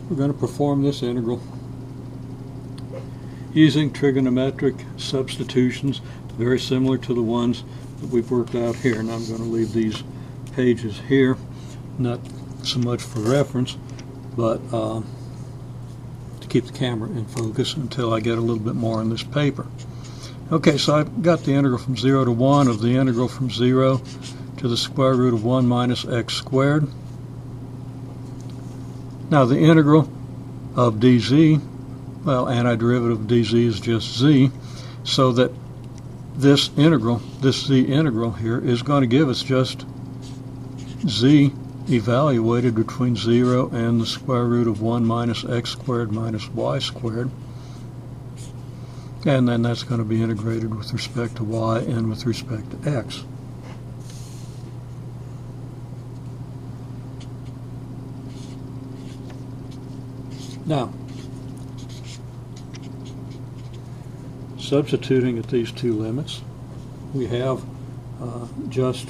we're going to perform this integral using trigonometric substitutions, very similar to the ones that we've worked out here. And I'm going to leave these pages here, not so much for reference, but to keep the camera in focus until I get a little bit more on this paper. Okay, so I've got the integral from 0 to 1 of the integral from 0 to the square root of 1 minus x squared. Now the integral of dz, well, antiderivative of dz is just z, so that this integral, this z integral here, is going to give us just z evaluated between 0 and the square root of 1 minus x squared minus y squared. And then that's going to be integrated with respect to y and with respect to x. Now, substituting at these two limits, we have just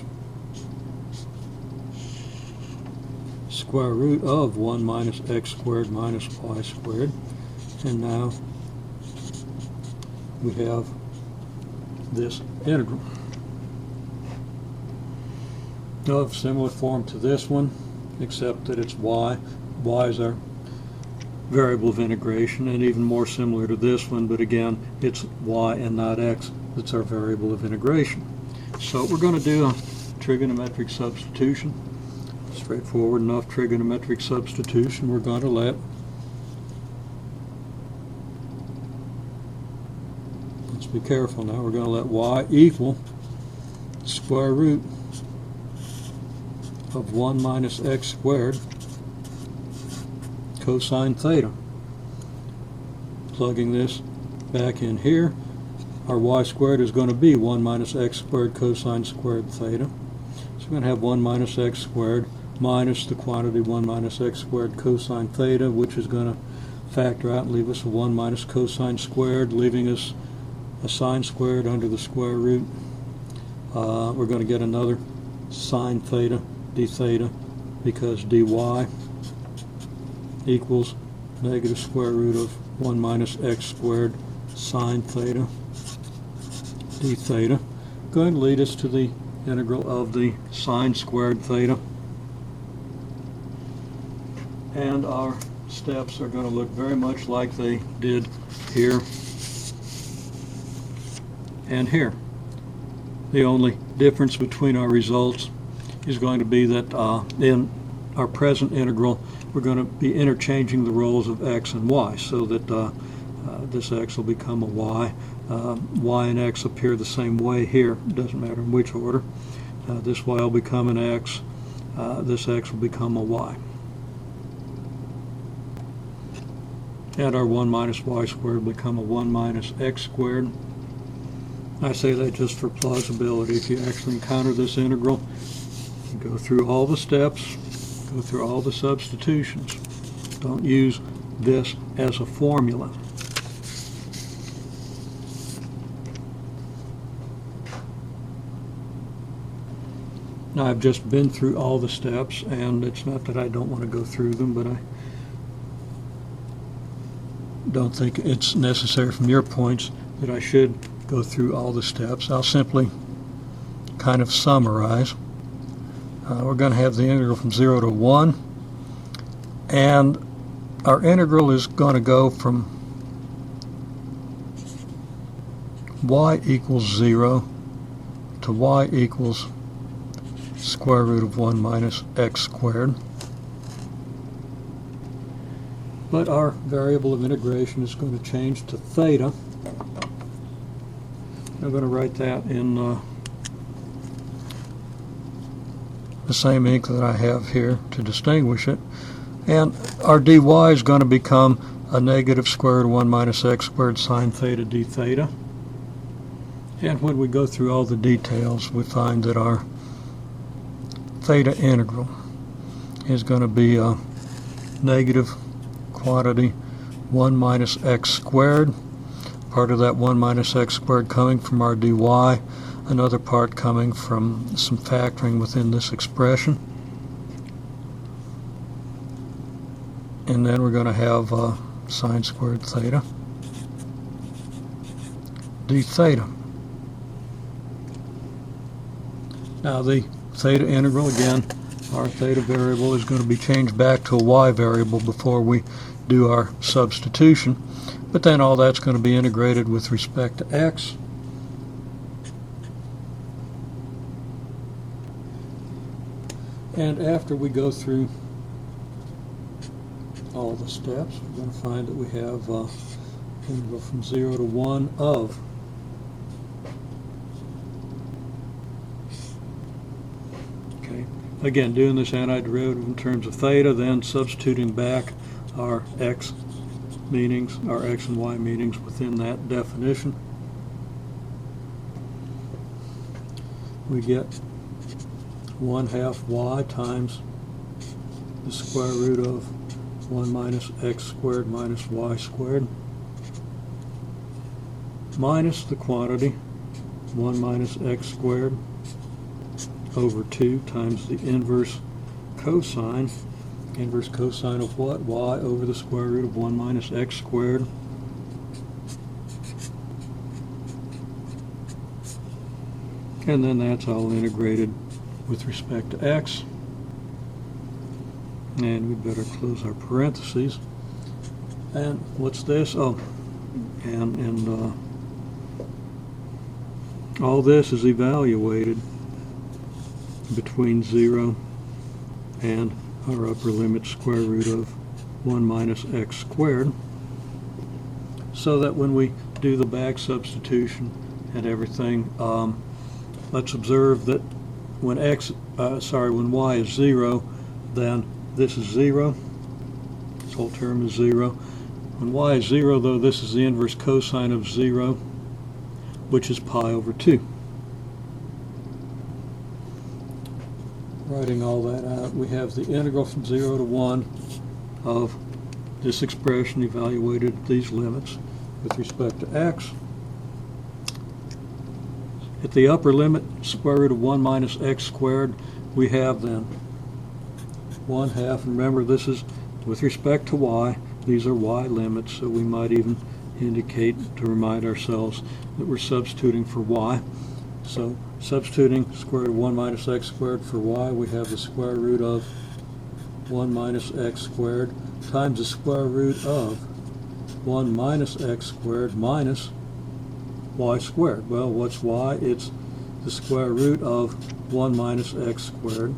square root of 1 minus x squared minus y squared, and now we have this integral of similar form to this one, except that it's y. Y is our variable of integration, and even more similar to this one, but again it's y and not x that's our variable of integration. So we're going to do a trigonometric substitution. Straightforward enough trigonometric substitution. We're going to let's be careful now, we're going to let y equal square root of 1 minus x squared cosine theta. Plugging this back in here, our y squared is going to be 1 minus x squared cosine squared theta. So we're going to have 1 minus x squared minus the quantity 1 minus x squared cosine theta, which is going to factor out and leave us a 1 minus cosine squared, leaving us a sine squared under the square root. We're going to get another sine theta d theta, because dy equals negative square root of 1 minus x squared sine theta d theta. Going to lead us to the integral of the sine squared theta. And our steps are going to look very much like they did here and here. The only difference between our results is going to be that in our present integral we're going to be interchanging the roles of x and y, so that this x will become a y. Y and x appear the same way here. It doesn't matter in which order. This y will become an x. This x will become a y. And our 1 minus y squared will become a 1 minus x squared. I say that just for plausibility. If you actually encounter this integral, you go through all the steps, go through all the substitutions. Don't use this as a formula. Now, I've just been through all the steps, and it's not that I don't want to go through them, but I don't think it's necessary from your points that I should go through all the steps. I'll simply kind of summarize. We're going to have the integral from 0 to 1, and our integral is going to go from y equals 0 to y equals square root of 1 minus x squared. But our variable of integration is going to change to theta. I'm going to write that in the same ink that I have here to distinguish it. And our dy is going to become a negative square root of 1 minus x squared sine theta d theta. And when we go through all the details, we find that our theta integral is going to be a negative quantity 1 minus x squared, part of that 1 minus x squared coming from our dy, another part coming from some factoring within this expression. and then we're going to have sine squared theta d theta. Now the theta integral, again, our theta variable is going to be changed back to a y variable before we do our substitution, but then all that's going to be integrated with respect to x. And after we go through all the steps, we're going to find that we have integral from 0 to 1 of again, doing this antiderivative in terms of theta, then substituting back our x meanings, our x and y meanings within that definition. We get 1/2 y times the square root of 1 minus x squared minus y squared minus the quantity 1 minus x squared over 2 times the inverse cosine. Inverse cosine of what? Y over the square root of 1 minus x squared and then that's all integrated with respect to x. And we better close our parentheses. And what's this? Oh, and all this is evaluated between 0 and our upper limit square root of 1 minus x squared, so that when we do the back substitution and everything, let's observe that when when y is 0, then this is 0. This whole term is 0. When y is 0, though, this is the inverse cosine of 0, which is pi over 2. Writing all that out, we have the integral from 0 to 1 of this expression evaluated at these limits with respect to x. At the upper limit, square root of 1 minus x squared, we have then 1/2, and remember this is with respect to y, these are y limits, so we might even indicate to remind ourselves that we're substituting for y. So substituting square root of 1 minus x squared for y, we have the square root of 1 minus x squared times the square root of 1 minus x squared minus y squared. Well, what's y? It's the square root of 1 minus x squared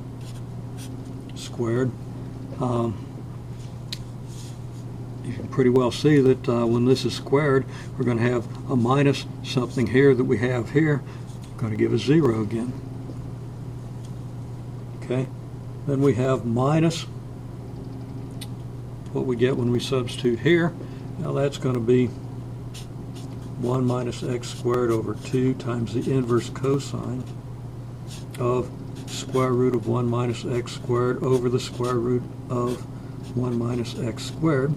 squared. You can pretty well see that when this is squared, we're going to have a minus something here that we have here. Going to give us 0 again. Okay, then we have minus what we get when we substitute here. Now that's going to be 1 minus x squared over 2 times the inverse cosine of square root of 1 minus x squared over the square root of 1 minus x squared.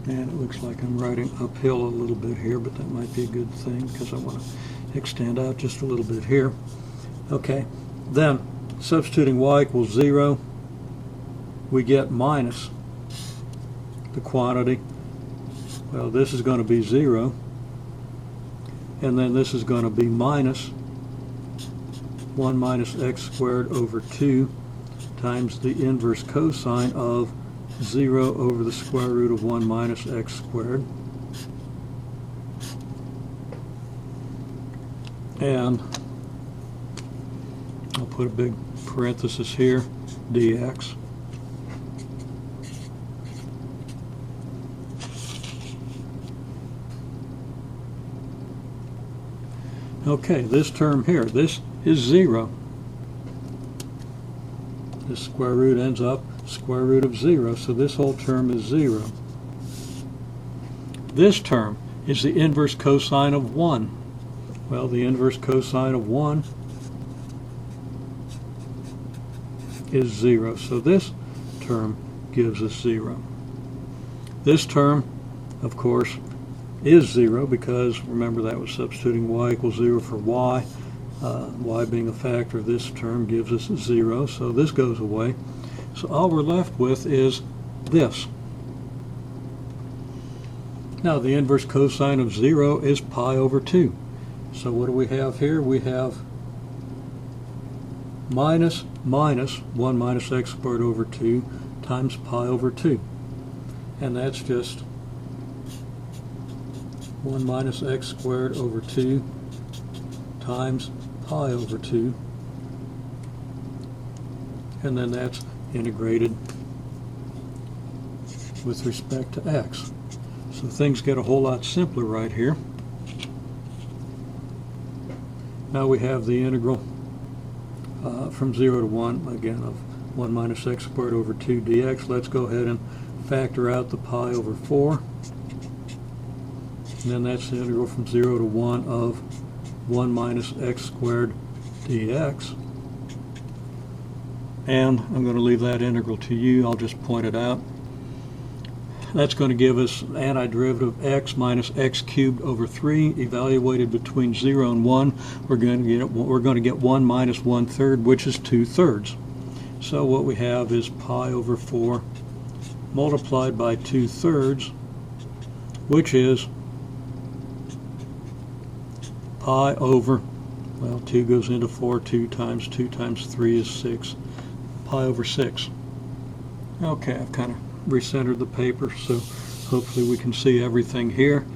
And it looks like I'm writing uphill a little bit here, but that might be a good thing because I want to extend out just a little bit here. Okay, then substituting y equals 0, we get minus the quantity. Well, this is going to be 0, and then this is going to be minus 1 minus x squared over 2 times the inverse cosine of 0 over the square root of 1 minus x squared. And I'll put a big parenthesis here, dx. Okay, this term here, this is 0. This square root ends up square root of 0, so this whole term is 0. This term is the inverse cosine of 1. Well, the inverse cosine of 1 is 0, so this term gives us 0. This term, of course, is 0 because, remember, that was substituting y equals 0 for y. Y being a factor of this term gives us 0, so this goes away. So all we're left with is this. Now the inverse cosine of 0 is pi over 2. So what do we have here? We have minus 1 minus x squared over 2 times pi over 2. And that's just 1 minus x squared over 2 times pi over 2. And then that's integrated with respect to x. So things get a whole lot simpler right here. Now we have the integral from 0 to 1, again, of 1 minus x squared over 2 dx. Let's go ahead and factor out the pi over 4. And then that's the integral from 0 to 1 of 1 minus x squared dx. And I'm going to leave that integral to you. I'll just point it out. That's going to give us antiderivative of x minus x cubed over 3. Evaluated between 0 and 1, we're going to get 1 minus 1/3, which is 2/3. So what we have is pi over 4 multiplied by 2/3, which is pi over, well, 2 goes into 4, 2 times 3 is 6, pi over 6. Okay, I've kind of recentered the paper, so hopefully we can see everything here.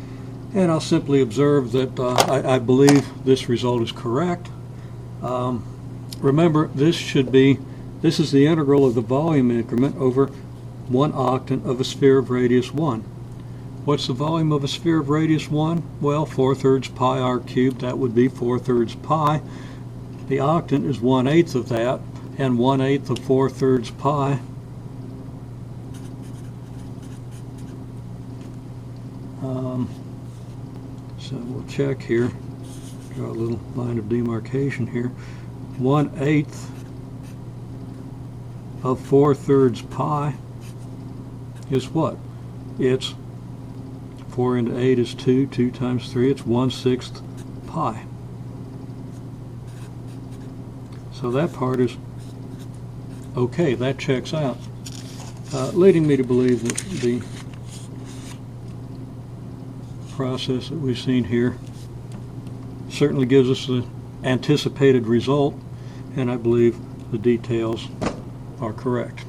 And I'll simply observe that I believe this result is correct. Remember, this is the integral of the volume increment over 1 octant of a sphere of radius 1. What's the volume of a sphere of radius 1? Well, 4/3 pi r cubed, that would be 4/3 pi. The octant is 1/8 of that, and 1/8 of 4/3 pi so we'll check here, draw a little line of demarcation here. 1/8 of 4/3 pi is what? It's 4 into 8 is 2, 2 times 3, it's 1/6 pi. So that part is okay, that checks out, leading me to believe that the process that we've seen here certainly gives us the anticipated result, and I believe the details are correct.